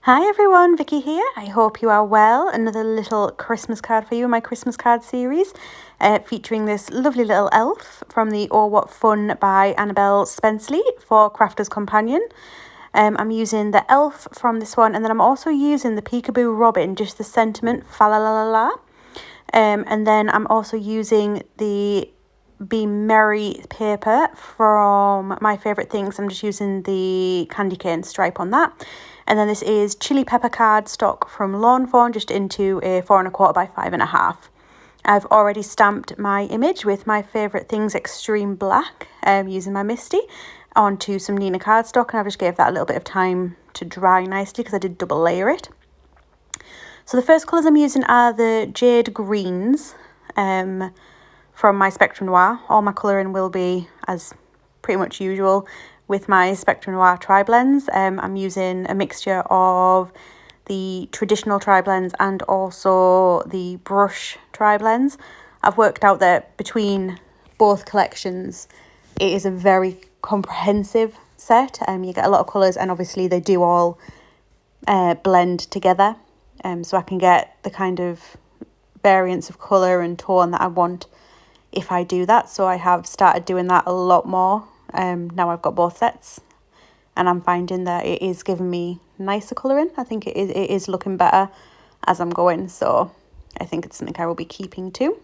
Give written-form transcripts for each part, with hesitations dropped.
Hi everyone, Vicky here. I hope you are well. Another little Christmas card for you in my Christmas card series, featuring this lovely little elf from the Oh What Fun by Annabel Spenceley for Crafter's Companion. I'm using the elf from this one, and then I'm also using the Peekaboo Robin, just the sentiment, fa la la la la. And then I'm also using the Be Merry paper from My Favourite Things. I'm just using the candy cane stripe on that. And then this is chili pepper cardstock from Lawn Fawn, just into a 4 1/4 by 5.5. I've already stamped my image with My Favourite Things Extreme Black, using my Misty, onto some Nina cardstock, and I just gave that a little bit of time to dry nicely because I did double layer it. So the first colours I'm using are the Jade Greens from my Spectrum Noir. All my colouring will be as pretty much usual with my Spectrum Noir triblends. I'm using a mixture of the traditional triblends and also the brush triblends. I've worked out that between both collections, it is a very comprehensive set. You get a lot of colours, and obviously they do all blend together. So I can get the kind of variance of colour and tone that I want if I do that. So I have started doing that a lot more. Now I've got both sets, and I'm finding that it is giving me nicer colouring. I think it is looking better as I'm going, so I think it's something I will be keeping too.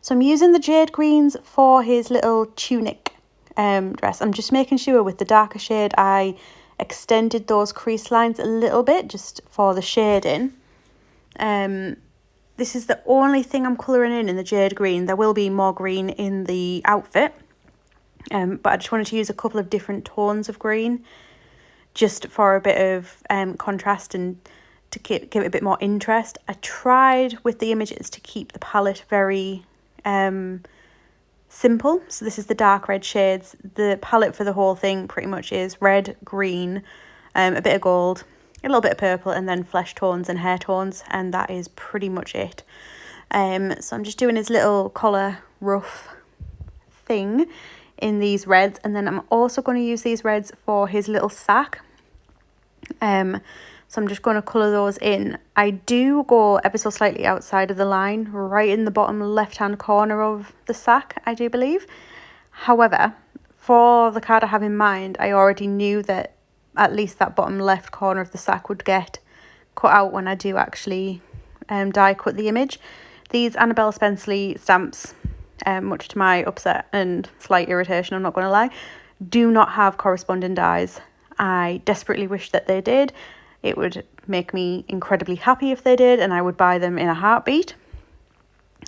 So I'm using the Jade Greens for his little tunic dress. I'm just making sure with the darker shade I extended those crease lines a little bit just for the shading. This is the only thing I'm colouring in the Jade Green. There will be more green in the outfit. But I just wanted to use a couple of different tones of green just for a bit of contrast and to give it a bit more interest. I tried with the images to keep the palette very simple. So this is the dark red shades. The palette for the whole thing pretty much is red, green, a bit of gold, a little bit of purple, and then flesh tones and hair tones, and that is pretty much it. So I'm just doing his little collar ruff thing in these reds, and then I'm also going to use these reds for his little sack. So I'm just going to colour those in. I do go ever so slightly outside of the line, right in the bottom left hand corner of the sack, I do believe. However, for the card I have in mind, I already knew that at least that bottom left corner of the sack would get cut out when I do actually die cut the image. These Annabel Spenceley stamps, much to my upset and slight irritation, I'm not going to lie, do not have corresponding dies. I desperately wish that they did. It would make me incredibly happy if they did, and I would buy them in a heartbeat,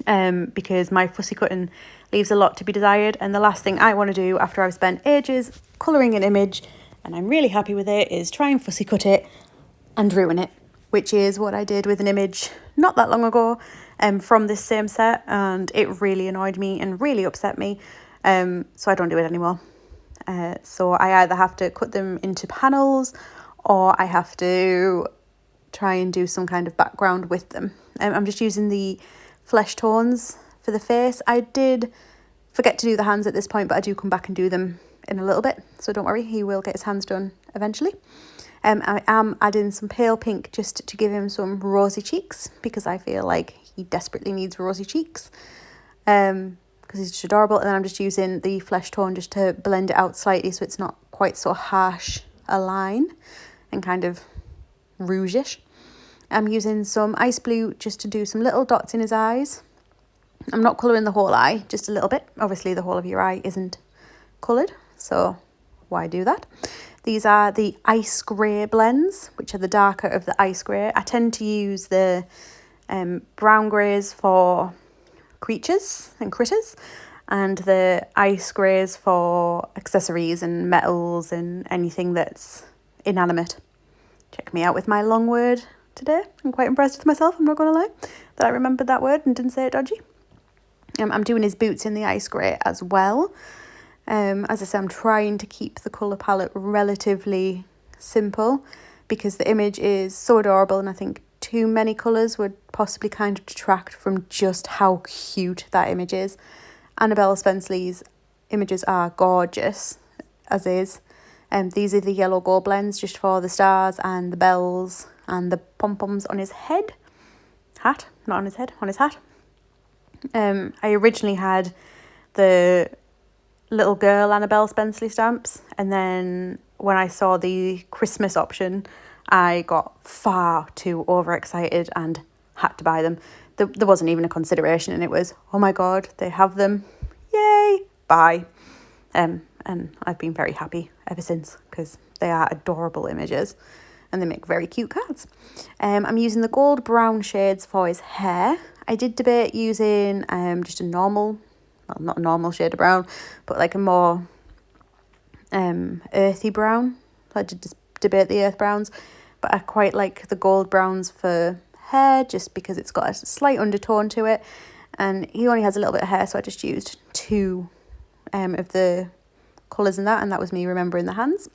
because my fussy cutting leaves a lot to be desired, and the last thing I want to do after I've spent ages colouring an image and I'm really happy with it is try and fussy cut it and ruin it, which is what I did with an image not that long ago from this same set, and it really annoyed me and really upset me, so I don't do it anymore. So I either have to cut them into panels or I have to try and do some kind of background with them. I'm just using the flesh tones for the face. I did forget to do the hands at this point, but I do come back and do them in a little bit, so don't worry, he will get his hands done eventually. I am adding some pale pink just to give him some rosy cheeks, because I feel like he desperately needs rosy cheeks, because he's just adorable. And then I'm just using the flesh tone just to blend it out slightly so it's not quite so harsh a line and kind of rouge-ish. I'm using some ice blue just to do some little dots in his eyes. I'm not colouring the whole eye, just a little bit. Obviously the whole of your eye isn't coloured, so why do that? These are the ice grey blends, which are the darker of the ice grey. I tend to use the brown greys for creatures and critters, and the ice greys for accessories and metals and anything that's inanimate. Check me out with my long word today. I'm quite impressed with myself, I'm not going to lie, that I remembered that word and didn't say it dodgy. I'm doing his boots in the ice grey as well. As I say, I'm trying to keep the colour palette relatively simple because the image is so adorable, and I think too many colours would possibly kind of detract from just how cute that image is. Annabel Spenceley's images are gorgeous as is, These are the yellow gold blends just for the stars and the bells and the pom-poms on his head. Hat, not on his head, on his hat. I originally had the little girl Annabel Spenceley stamps, and then when I saw the Christmas option, I got far too overexcited and had to buy them. There wasn't even a consideration, and it was, oh my god, they have them, yay, buy. And I've been very happy ever since, because they are adorable images and they make very cute cards. I'm using the gold brown shades for his hair. I did debate using just a normal, well, not a normal shade of brown, but like a more earthy brown. I did just debate the earth browns, but I quite like the gold browns for hair just because it's got a slight undertone to it, and he only has a little bit of hair, so I just used 2 of the colours in that, and that was me remembering the hands.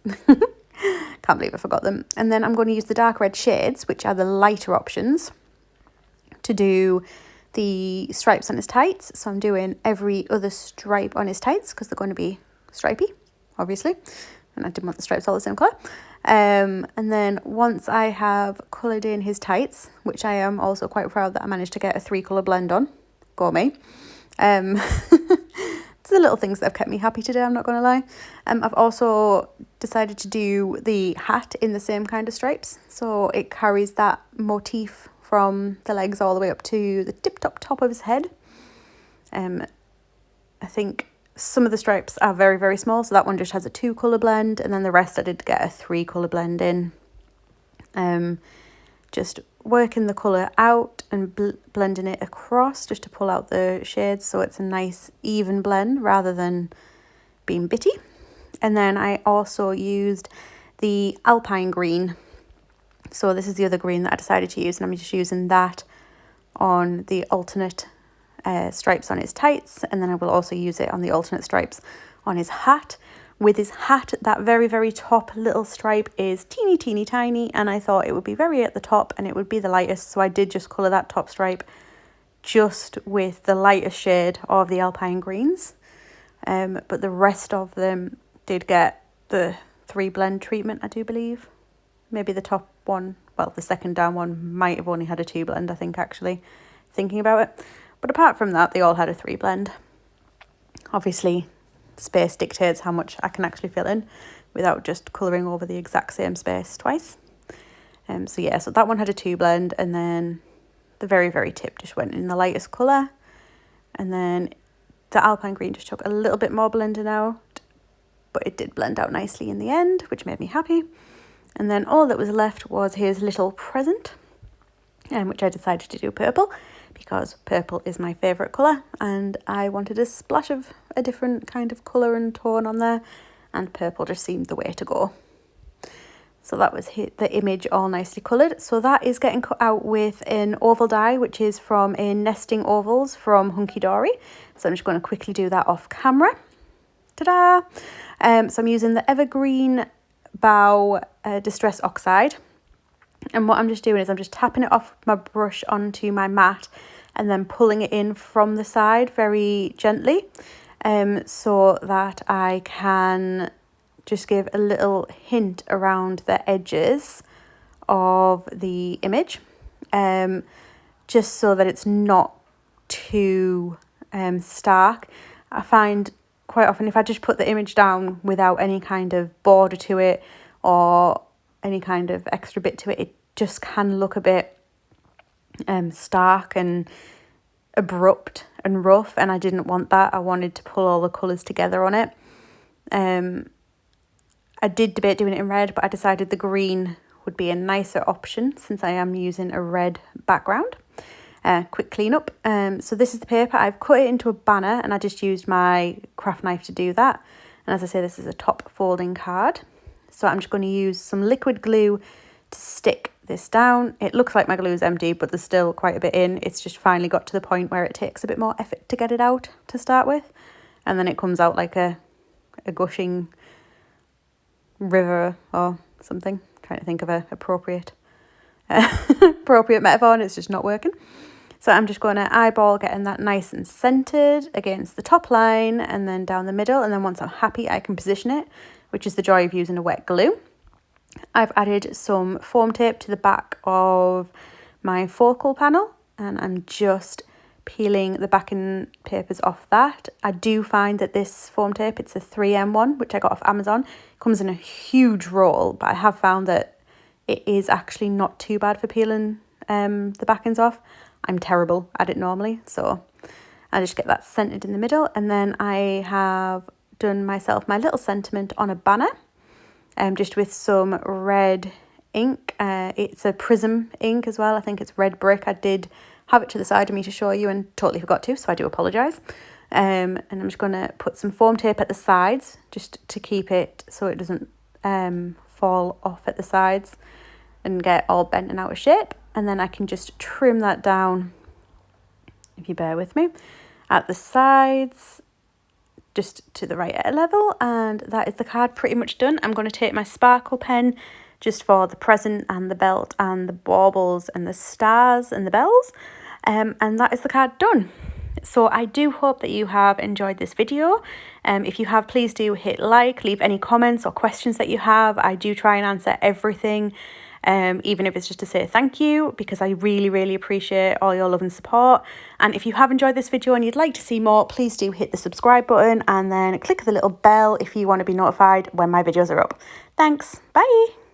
Can't believe I forgot them. And then I'm going to use the dark red shades, which are the lighter options, to do the stripes on his tights. So I'm doing every other stripe on his tights because they're going to be stripy, obviously, and I didn't want the stripes all the same colour. And then once I have coloured in his tights, which I am also quite proud that I managed to get a 3 colour blend on, go me. It's the little things that have kept me happy today, I'm not going to lie. I've also decided to do the hat in the same kind of stripes, so it carries that motif from the legs all the way up to the top of his head. I think some of the stripes are very, very small, so that one just has a 2 colour blend, and then the rest I did get a 3 colour blend in. Just working the colour out and blending it across just to pull out the shades so it's a nice even blend rather than being bitty. And then I also used the alpine green. So this is the other green that I decided to use, and I'm just using that on the alternate stripes on his tights, and then I will also use it on the alternate stripes on his hat. With his hat, that very, very top little stripe is teeny, teeny, tiny, and I thought it would be very at the top and it would be the lightest, so I did just colour that top stripe just with the lightest shade of the alpine greens. But the rest of them did get the 3 blend treatment, I do believe. Maybe the top one, well, the second down one might have only had a 2 blend, I think, actually, thinking about it. But apart from that, they all had a 3 blend. Obviously, space dictates how much I can actually fill in without just colouring over the exact same space twice. So yeah, so that one had a 2 blend, and then the very, very tip just went in the lightest colour. And then the alpine green just took a little bit more blending out, but it did blend out nicely in the end, which made me happy. And then all that was left was his little present, which I decided to do purple because purple is my favourite colour, and I wanted a splash of a different kind of colour and tone on there, and purple just seemed the way to go. So that was the image all nicely coloured. So that is getting cut out with an oval die, which is from a Nesting Ovals from Hunky Dory. So I'm just going to quickly do that off camera. Ta-da! So I'm using the Evergreen Bow Distress Oxide. And what I'm just doing is I'm just tapping it off my brush onto my mat and then pulling it in from the side very gently, so that I can just give a little hint around the edges of the image, just so that it's not too stark. I find quite often if I just put the image down without any kind of border to it or any kind of extra bit to it, it just can look a bit stark and abrupt and rough, and I didn't want that. I wanted to pull all the colours together on it. I did debate doing it in red, but I decided the green would be a nicer option since I am using a red background. Quick clean up. So this is the paper. I've cut it into a banner and I just used my craft knife to do that. And as I say, this is a top folding card. So I'm just going to use some liquid glue to stick this down. It looks like my glue is empty, but there's still quite a bit in. It's just finally got to the point where it takes a bit more effort to get it out to start with. And then it comes out like a gushing river or something. I'm trying to think of a appropriate metaphor, and it's just not working. So I'm just going to eyeball getting that nice and centered against the top line and then down the middle. And then once I'm happy, I can position it. which is the joy of using a wet glue. I've added some foam tape to the back of my focal panel, and I'm just peeling the backing papers off that. I do find that this foam tape, it's a 3M one, which I got off Amazon. It comes in a huge roll, but I have found that it is actually not too bad for peeling the backings off. I'm terrible at it normally, so I just get that centered in the middle. And then I have done myself my little sentiment on a banner, just with some red ink. It's a prism ink as well. I think it's red brick. I did have it to the side of me to show you and totally forgot to, so I do apologise. And I'm just going to put some foam tape at the sides just to keep it so it doesn't fall off at the sides and get all bent and out of shape. And then I can just trim that down, if you bear with me, at the sides, just to the right level. And that is the card pretty much done. I'm going to take my sparkle pen just for the present and the belt and the baubles and the stars and the bells. And that is the card done. So I do hope that you have enjoyed this video. If you have, please do hit like, leave any comments or questions that you have. I do try and answer everything, even if it's just to say thank you, because I really, really appreciate all your love and support. And if you have enjoyed this video and you'd like to see more, please do hit the subscribe button and then click the little bell if you want to be notified when my videos are up. Thanks. Bye.